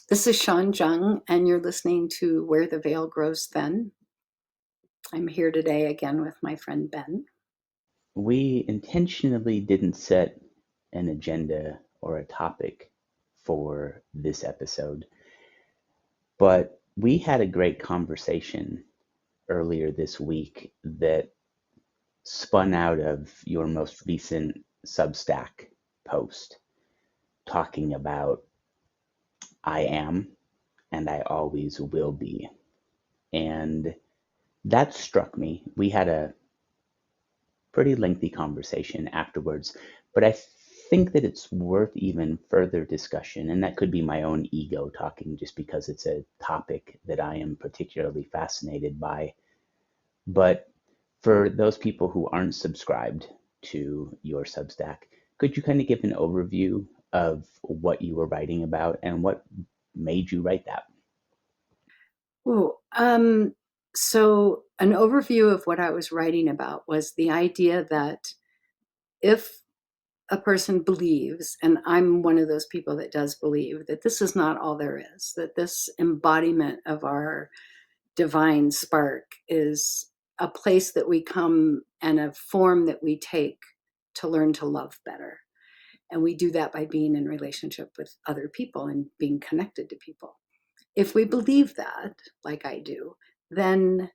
This is Sean Jung, and you're listening to Where the Veil Grows Thin. I'm here today again with my friend Ben. We intentionally didn't set an agenda or a topic for this episode, but we had a great conversation earlier this week that spun out of your most recent Substack post talking about I am and I always will be. And that struck me. We had a pretty lengthy conversation afterwards, but I think that it's worth even further discussion. And that could be my own ego talking just because it's a topic that I am particularly fascinated by. But for those people who aren't subscribed to your Substack, could you kind of give an overview of what you were writing about and what made you write that? Ooh, so an overview of what I was writing about was the idea that if a person believes, and I'm one of those people that does believe, that this is not all there is, that this embodiment of our divine spark is a place that we come and a form that we take to learn to love better. And we do that by being in relationship with other people and being connected to people. If we believe that, like I do, then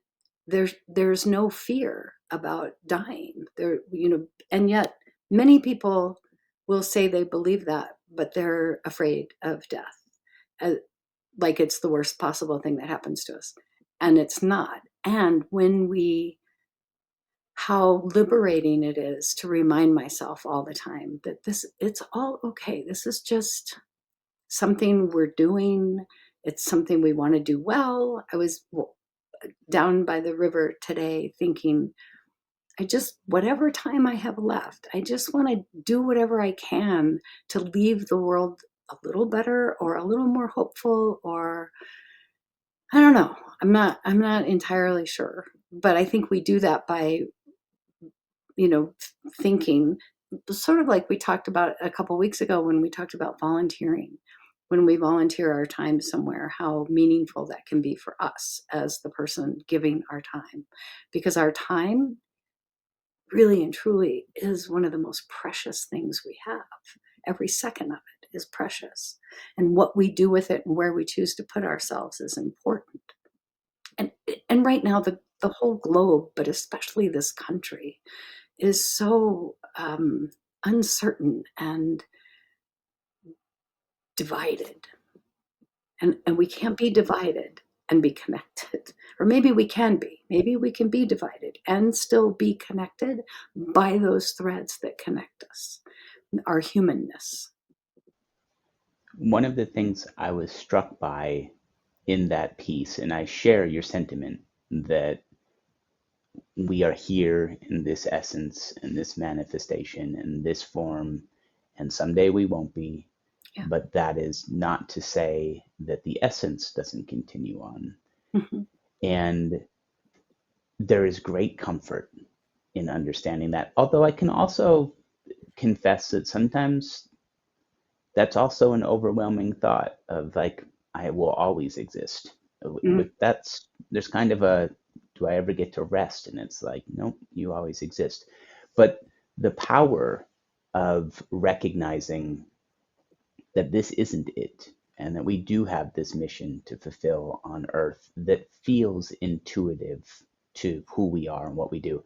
there's no fear about dying. And yet many people will say they believe that, but they're afraid of death, uh, like it's the worst possible thing that happens to us, and it's not. And when we how liberating it is to remind myself all the time that it's all okay. This is just something we're doing. It's something we want to do well. I was down by the river today thinking, whatever time I have left, I just want to do whatever I can to leave the world a little better or a little more hopeful, or I don't know. I'm not entirely sure, but I think we do that by, you know, thinking sort of like we talked about a couple weeks ago when we talked about volunteering. When we volunteer our time somewhere, how meaningful that can be for us as the person giving our time. Because our time really and truly is one of the most precious things we have. Every second of it is precious. And what we do with it and where we choose to put ourselves is important. And and right now the whole globe, but especially this country, is so uncertain and divided. And we can't be divided and be connected. Or maybe we can be. Maybe we can be divided and still be connected by those threads that connect us, our humanness. One of the things I was struck by in that piece, and I share your sentiment that we are here in this essence, in this manifestation, in this form, and someday we won't be. Yeah. But that is not to say that the essence doesn't continue on. Mm-hmm. And there is great comfort in understanding that. Although I can also confess that sometimes that's also an overwhelming thought of like, I will always exist. Mm-hmm. With that's there's kind of a do I ever get to rest? And it's like, nope, you always exist. But the power of recognizing that this isn't it and that we do have this mission to fulfill on earth that feels intuitive to who we are and what we do.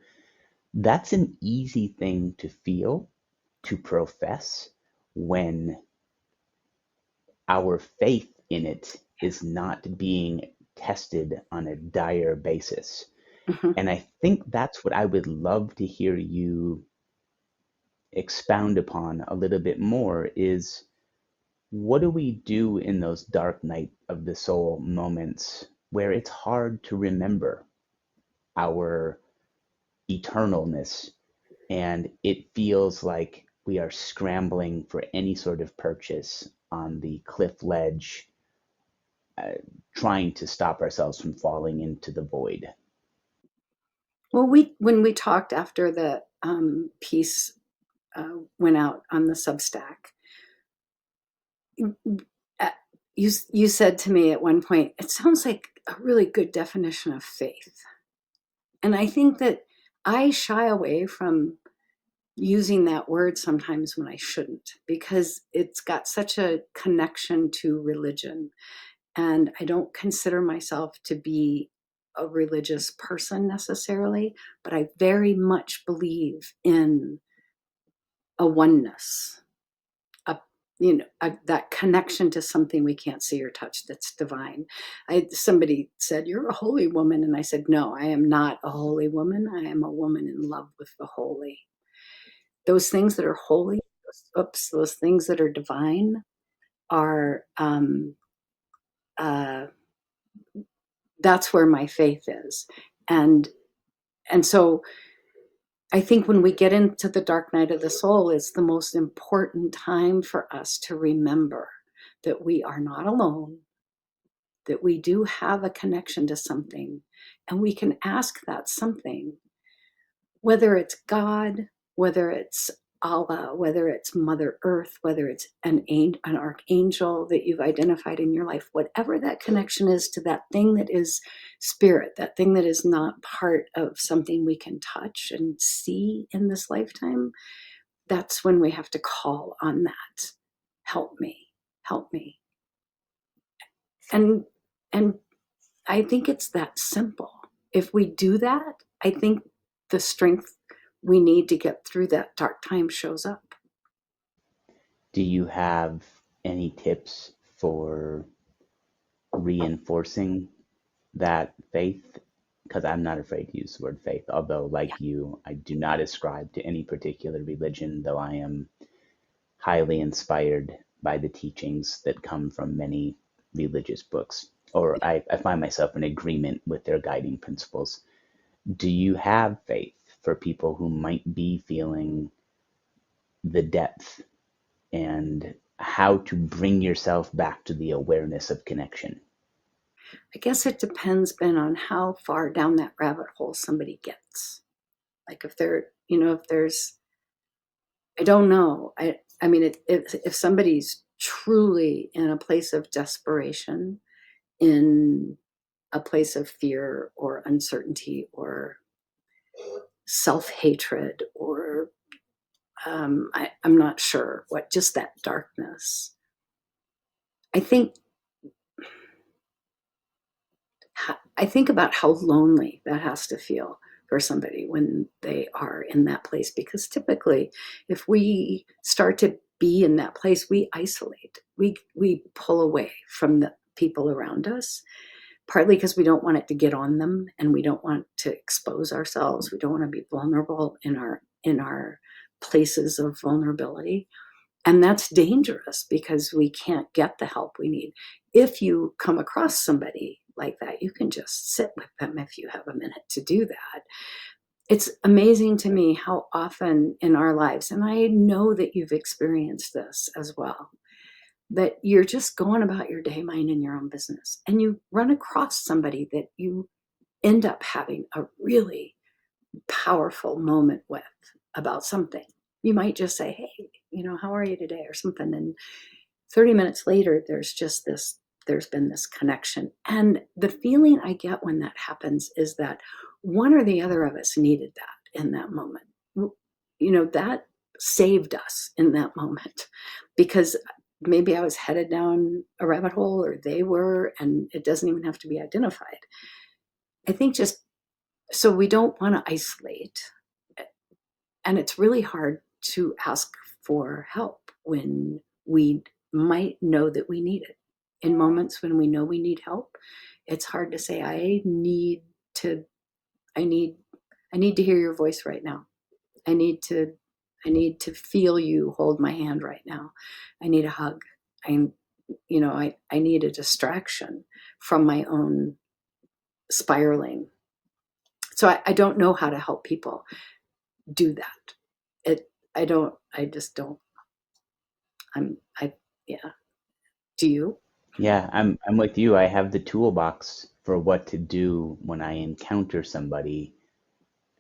That's an easy thing to feel, to profess when our faith in it is not being tested on a dire basis. Mm-hmm. And I think that's what I would love to hear you expound upon a little bit more is what do we do in those dark night of the soul moments where it's hard to remember our eternalness and it feels like we are scrambling for any sort of purchase on the cliff ledge, uh, trying to stop ourselves from falling into the void. Well, when we talked after the piece went out on the Substack, you said to me at one point, it sounds like a really good definition of faith. And I think that I shy away from using that word sometimes when I shouldn't, because it's got such a connection to religion. And I don't consider myself to be a religious person necessarily, but I very much believe in a oneness, a that connection to something we can't see or touch that's divine. Somebody said, "You're a holy woman," and I said, "No, I am not a holy woman. I am a woman in love with the holy." Those things that are holy, those things that are divine are, uh, that's where my faith is. And and so I think when we get into the dark night of the soul, it's the most important time for us to remember that we are not alone, that we do have a connection to something, and we can ask that something, whether it's God, whether it's Allah, whether it's Mother Earth, whether it's an archangel that you've identified in your life, whatever that connection is to that thing that is spirit, that thing that is not part of something we can touch and see in this lifetime, that's when we have to call on that. Help me, help me. And and I think it's that simple. If we do that, I think the strength we need to get through that dark time shows up. Do you have any tips for reinforcing that faith? Because I'm not afraid to use the word faith, although, Yeah. like you, I do not ascribe to any particular religion, though I am highly inspired by the teachings that come from many religious books, or I find myself in agreement with their guiding principles. Do you have faith for people who might be feeling the depth and how to bring yourself back to the awareness of connection? I guess it depends, Ben, on how far down that rabbit hole somebody gets. Like if they're, if there's, I don't know. I mean, if somebody's truly in a place of desperation, in a place of fear or uncertainty or self hatred or I'm not sure what, just that darkness. I think I think about how lonely that has to feel for somebody when they are in that place, because typically if we start to be in that place, we isolate. We pull away from the people around us, partly because we don't want it to get on them and we don't want to expose ourselves. We don't want to be vulnerable in our places of vulnerability. And that's dangerous because we can't get the help we need. If you come across somebody like that, you can just sit with them if you have a minute to do that. It's amazing to me how often in our lives, and I know that you've experienced this as well, that you're just going about your day minding your own business and you run across somebody that you end up having a really powerful moment with about something. You might just say, "Hey, how are you today?" or something. And 30 minutes later, there's been this connection. And the feeling I get when that happens is that one or the other of us needed that in that moment. That saved us in that moment because maybe I was headed down a rabbit hole or they were, and it doesn't even have to be identified. I think just so we don't want to isolate. And it's really hard to ask for help when we might know that we need it. In moments when we know we need help, it's hard to say, to, I need, I need to hear your voice right now. I need to, I need to feel you hold my hand right now. I need a hug. I'm, I need a distraction from my own spiraling. So I don't know how to help people do that. I just don't. I, yeah. Do you? Yeah, I'm with you. I have the toolbox for what to do when I encounter somebody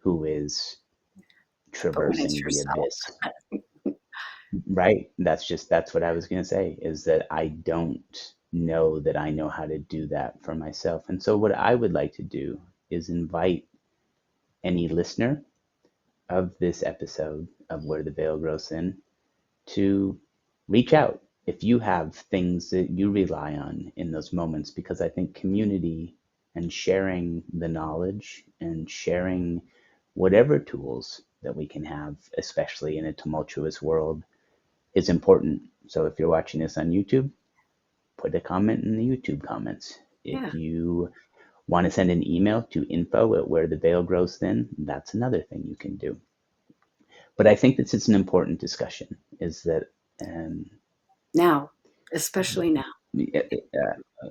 who is But when it's traversing the yourself, abyss. Right. That's what I was going to say, is that I don't know that I know how to do that for myself. And so, what I would like to do is invite any listener of this episode of Where the Veil Grows Thin to reach out if you have things that you rely on in those moments, because I think community and sharing the knowledge and sharing whatever tools that we can have, especially in a tumultuous world, is important. So if you're watching this on YouTube, put a comment in the YouTube comments. Yeah. If you want to send an email to info@wheretheveilgrowsthin, that's another thing you can do. But I think this is an important discussion, is that Now, especially now.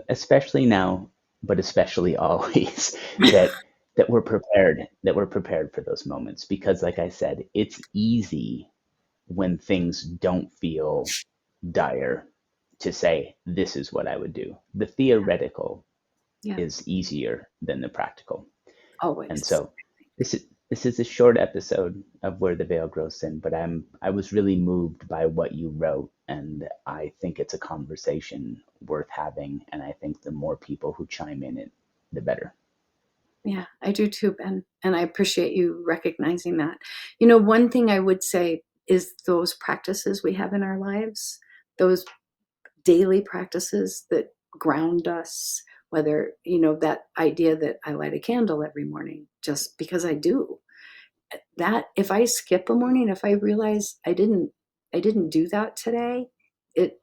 especially now, but especially always, that we're prepared for those moments, because like I said, it's easy when things don't feel dire to say this is what I would do. The theoretical Yeah. is easier than the practical. And Always. so this is a short episode of Where the Veil Grows Thin, but I was really moved by what you wrote, and I think it's a conversation worth having, and I think the more people who chime in it, the better. Yeah, I do too, Ben. And I appreciate you recognizing that. One thing I would say is those practices we have in our lives, those daily practices that ground us, whether, that idea that I light a candle every morning just because I do. That if I skip a morning, if I realize I didn't do that today, it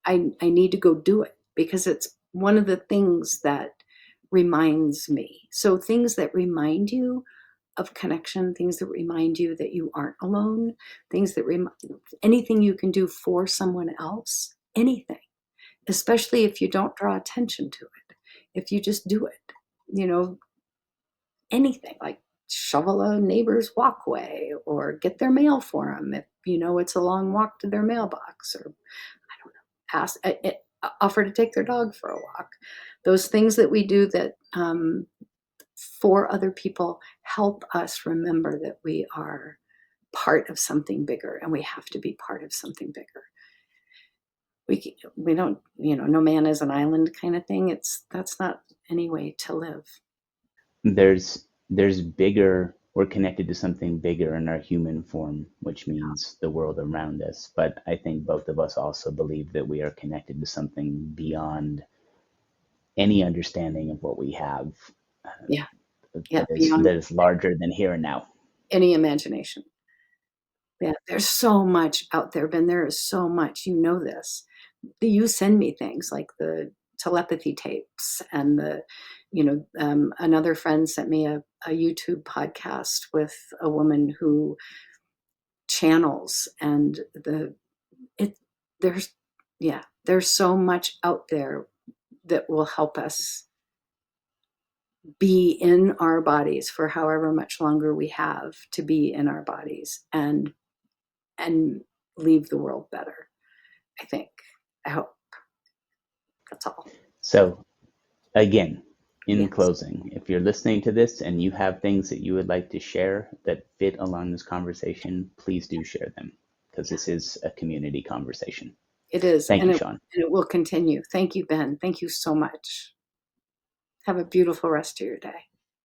I need to go do it because it's one of the things that reminds me. So things that remind you of connection, things that remind you that you aren't alone, things that anything you can do for someone else, anything, especially if you don't draw attention to it. If you just do it, you know, anything like shovel a neighbor's walkway or get their mail for them if it's a long walk to their mailbox, or I don't know, offer to take their dog for a walk. Those things that we do that for other people help us remember that we are part of something bigger, and we have to be part of something bigger. We don't, no man is an island kind of thing. That's not any way to live. There's bigger, we're connected to something bigger in our human form, which means the world around us. But I think both of us also believe that we are connected to something beyond any understanding of what we have, Yeah, yeah, that is larger than here and now. any imagination. Yeah, there's so much out there, Ben. There is so much. You know this. You send me things like the telepathy tapes and another friend sent me a YouTube podcast with a woman who channels, and it there's yeah, there's so much out there that will help us be in our bodies for however much longer we have to be in our bodies, and leave the world better. I think. I hope. That's all. So again, in Yes. closing, if you're listening to this and you have things that you would like to share that fit along this conversation, please do share them, because Yeah, this is a community conversation. it is. Thank And you, it, Sean. and it will continue. Thank you, Ben. Thank you so much. Have a beautiful rest of your day.